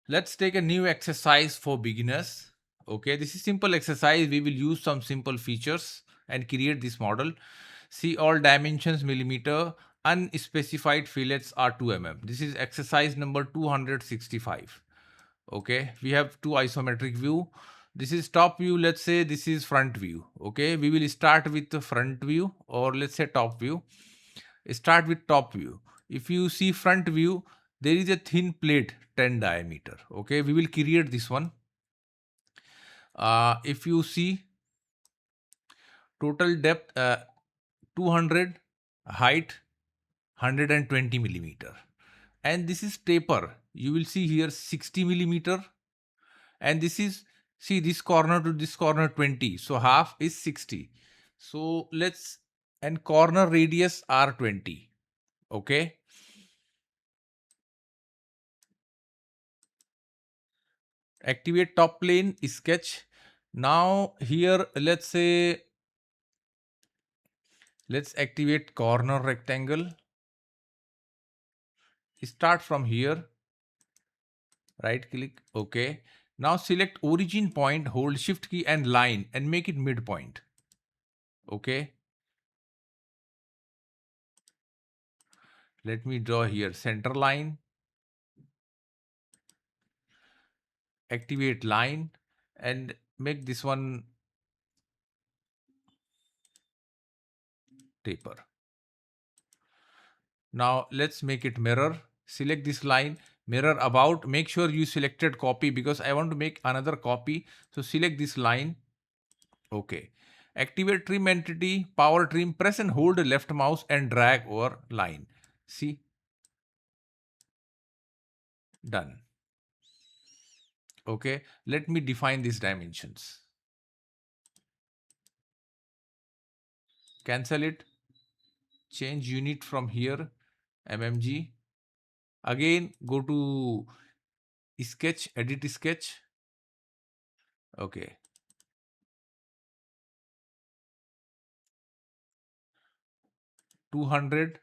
Let's take a new exercise for beginners. Okay, this is simple exercise. We will use some simple features and create this model. See all dimensions millimeter, unspecified fillets are 2 mm. This is exercise number 265. Okay, we have two isometric view. This is top view. Let's say this is front view. Okay, we will start with the front view, or let's say top view. Start with top view. If you see front view, there is a thin plate 10 diameter. Okay, we will create this one. If you see total depth 200, height 120 millimeter, and this is taper. You will see here 60 millimeter, and this is, see, this corner to this corner 20, so half is 60. So let's, and corner radius are 20. Okay, activate top plane, sketch. Now here let's say, let's activate corner rectangle. Start from here, right click. Okay, now select origin point, hold shift key and line and make it midpoint. Okay, let me draw here center line, activate line and make this one taper. Now let's make it mirror. Select this line, mirror about. Make sure you selected copy because I want to make another copy. So select this line. Okay. Activate trim entity, power trim, press and hold the left mouse and drag over line. See? Done. Okay. Let me define these dimensions. Cancel it. Change unit from here, mmg. Again, go to sketch, edit sketch. Okay. 200.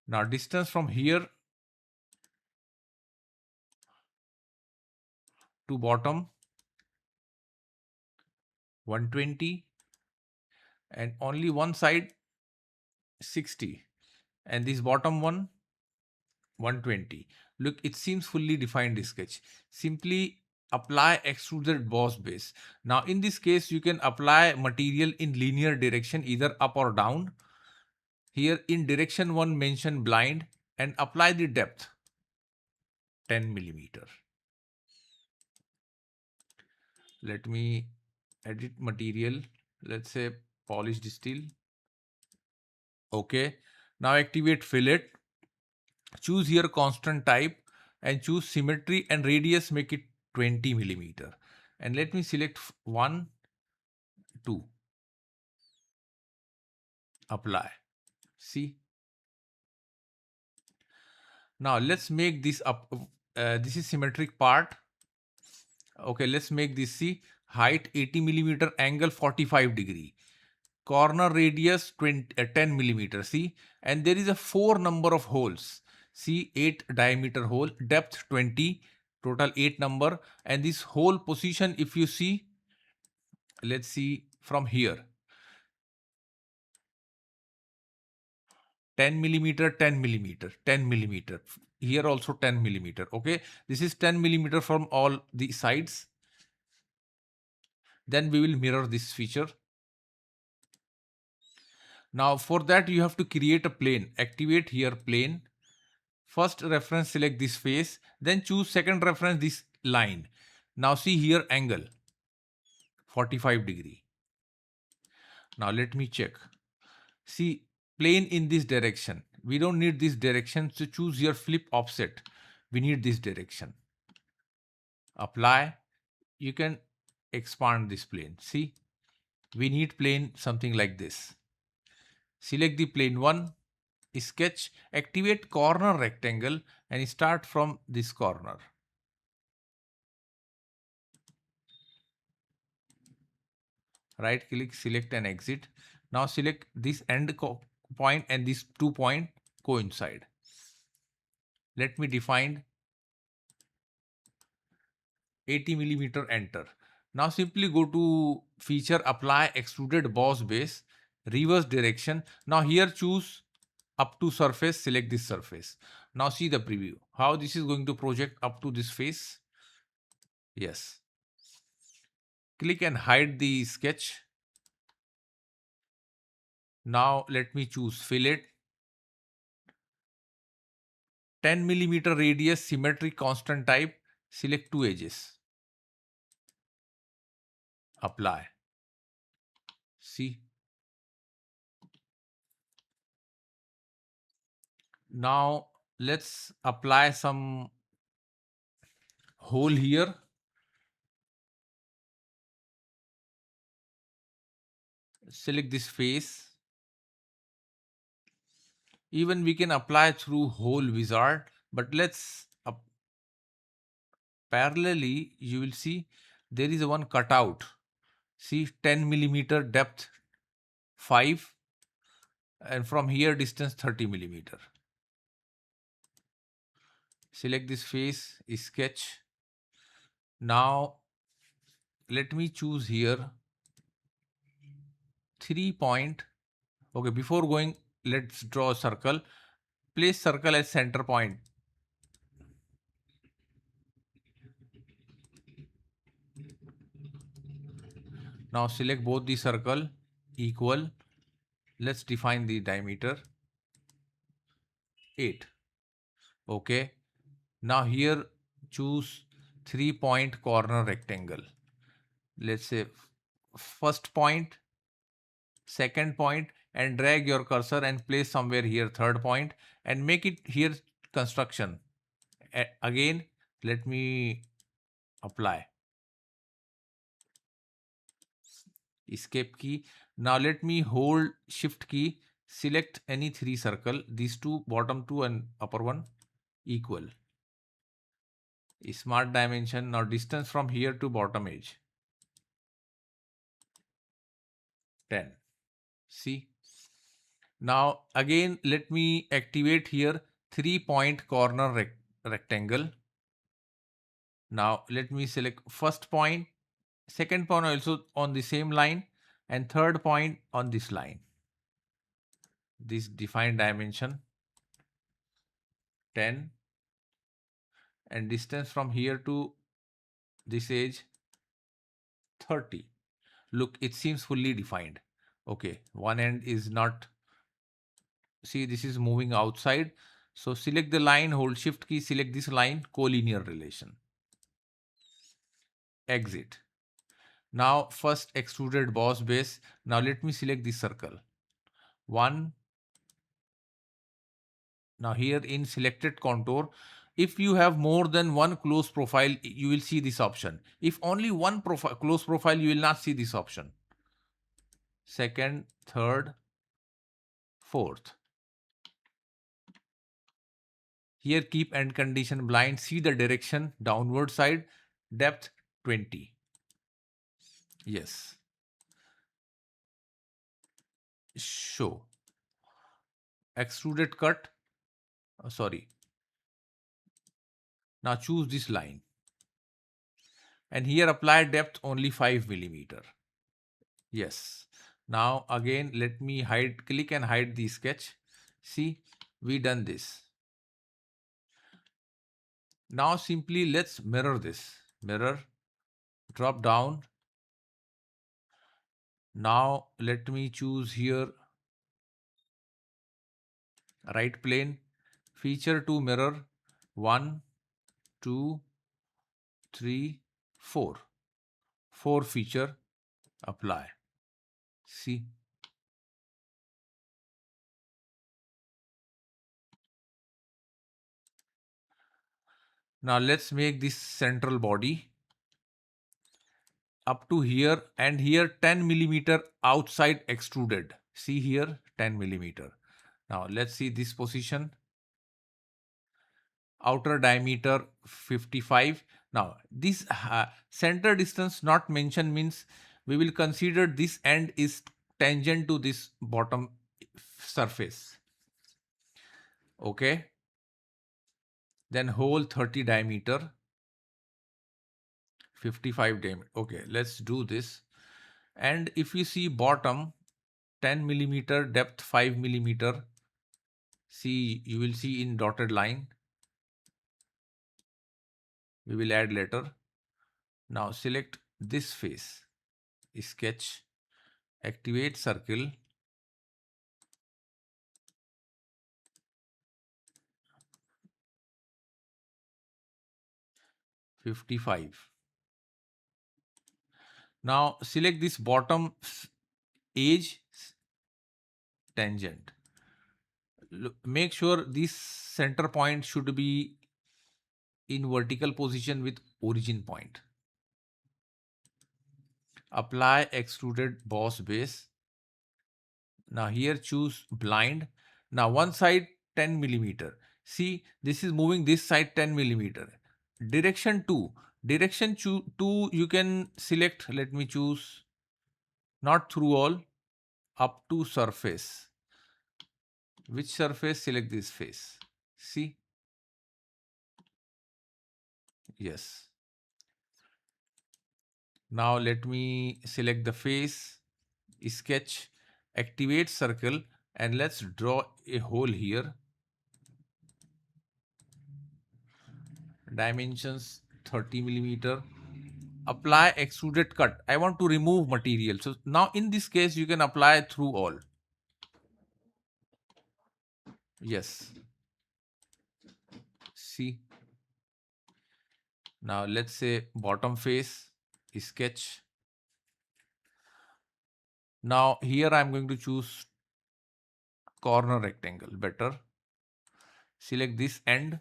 Now distance from here to bottom 120, and only one side 60, and this bottom one 120. Look, it seems fully defined sketch. Simply apply extruded boss base. Now in this case you can apply material in linear direction, either up or down. Here in direction 1 mention blind and apply the depth 10 millimeter. Let me edit material. Let's say polished steel. Okay. Now activate fillet. Choose here constant type and choose symmetry and radius, make it 20 millimeter. And let me select 1, 2. Apply. See? Now let's make this up. This is symmetric part. Okay, let's make this, see, height 80 millimeter, angle 45 degree. Corner radius 10 millimeter. See, and there is a 4 number of holes. See, 8 diameter hole, depth 20, total 8 number. And this hole position, if you see, let's see from here, 10 millimeter, 10 millimeter, 10 millimeter. Here also 10 millimeter. Okay, this is 10 millimeter from all the sides. Then we will mirror this feature. Now for that you have to create a plane. Activate here plane. First reference, select this face, then choose second reference, this line. Now see here angle 45 degree. Now let me check. See, plane in this direction. We don't need this direction, so choose your flip offset. We need this direction. Apply. You can expand this plane. See, we need plane something like this. Select the plane 1, sketch, activate corner rectangle and start from this corner. Right click, select and exit. Now select this end point and this 2 point coincide. Let me define 80 millimeter, enter. Now simply go to feature, apply extruded boss base, reverse direction. Now here choose up to surface, select this surface. Now see the preview, how this is going to project up to this face. Yes. Click and hide the sketch. Now let me choose fillet. 10 millimeter radius, symmetric constant type, select two edges. Apply. See. Now let's apply some hole here. Select this face. Even we can apply through hole wizard, but let's parallelly, you will see there is a one cutout. See, 10 millimeter depth 5, and from here distance 30 millimeter. Select this face, sketch. Now let me choose here 3 point. Okay, before going, let's draw a circle. Place circle as center point. Now select both the circle equal. Let's define the diameter 8. Okay. Now here choose 3 point corner rectangle. Let's say first point, second point, and drag your cursor and place somewhere here third point and make it here construction. Again, let me apply. Escape key. Now let me hold shift key, select any three circle, these two, bottom two and upper one, equal. Smart dimension. Now distance from here to bottom edge 10. See. Now again let me activate here 3 point corner rectangle. Now let me select first point, second point also on the same line, and third point on this line. This defined dimension 10, and distance from here to this edge 30. Look, it seems fully defined. Okay, one end is not. See, this is moving outside. So select the line, hold shift key, select this line, collinear relation. Exit. Now first extruded boss base. Now let me select this circle. 1. Now here in selected contour, if you have more than one close profile, you will see this option. If only one close profile, you will not see this option. Second, third, fourth. Here keep end condition blind, see the direction, downward side, depth 20. Yes. Show. Extruded cut. Sorry. Now choose this line. And here apply depth only 5 millimeter. Yes. Now again, let me hide, click and hide the sketch. See, we done this. Now simply let's mirror this. Mirror, drop down. Now let me choose here right plane, feature to mirror 1, 2, 3, 4. 4 feature, apply. See. Now let's make this central body up to here, and here 10 millimeter outside extruded. See here 10 millimeter. Now let's see this position. Outer diameter 55. Now this center distance not mentioned means we will consider this end is tangent to this bottom surface. Okay. Then hole 30 diameter. 55 diameter. Okay, let's do this. And if you see bottom 10 millimeter, depth 5 millimeter, see, you will see in dotted line. We will add later. Now select this face, sketch, activate circle, 55. Now select this bottom edge tangent. Make sure this center point should be in vertical position with origin point. Apply extruded boss base. Now here choose blind. Now one side 10 millimeter. See, this is moving this side 10 millimeter. Direction 2. Direction 2 you can select. Let me choose not through all, up to surface. Which surface? Select this face. See? Yes. Now let me select the face, sketch, activate circle, and let's draw a hole here. Dimensions 30 millimeter. Apply extruded cut. I want to remove material. So now in this case, you can apply through all. Yes. See. Now let's say bottom face, sketch. Now here I'm going to choose corner rectangle. Better. Select this end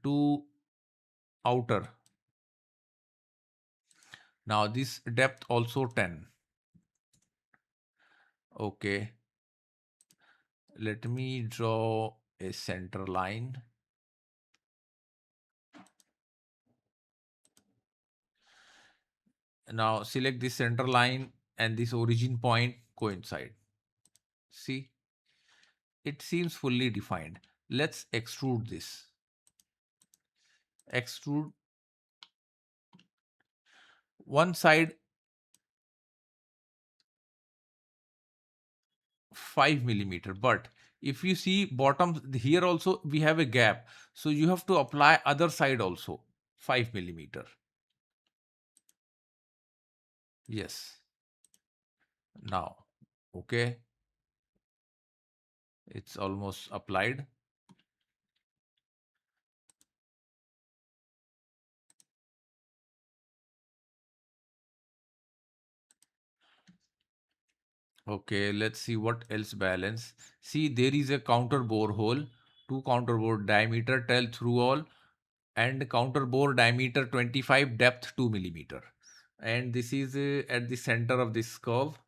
to outer. Now this depth also 10. Okay. Let me draw a center line. Now select this center line and this origin point coincide. See, it seems fully defined. Let's extrude this. Extrude one side 5 millimeter, but if you see bottom here also we have a gap, so you have to apply other side also 5 millimeter. Yes. Now, okay, it's almost applied. Okay, let's see what else balance. See, there is a counter bore hole, two counter bore diameter, tell through all, and counter bore diameter 25, depth 2 millimeter. And this is at the center of this curve.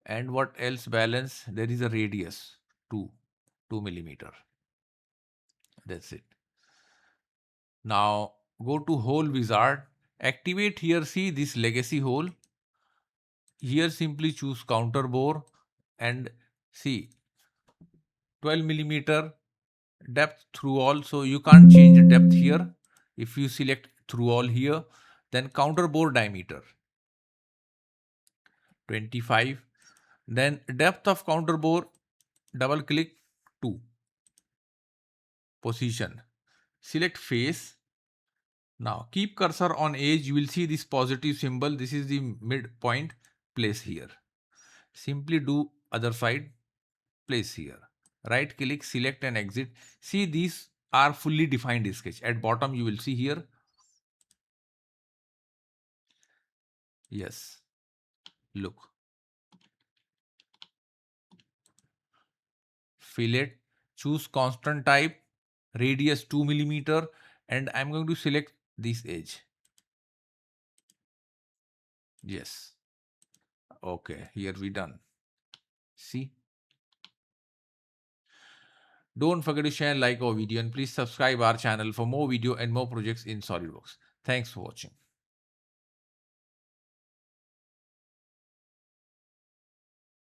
And what else balance? There is a radius 2 millimeter. That's it. Now go to hole wizard, activate here, see this legacy hole. Here simply choose counter bore and see 12 millimeter depth through all. So you can't change the depth here. If you select through all here, then counter bore diameter 25. Then depth of counter bore, double click 2. Position. Select face. Now keep cursor on edge. You will see this positive symbol. This is the midpoint. Place here. Simply do other side. Place here. Right click, select and exit. See, these are fully defined sketch. At bottom you will see here. Yes. Look. Fillet. Choose constant type. Radius 2 millimeter. And I'm going to select this edge. Yes. Okay. Here we done. See. Don't forget to share, like our video, and please subscribe our channel for more video and more projects in SolidWorks. Thanks for watching.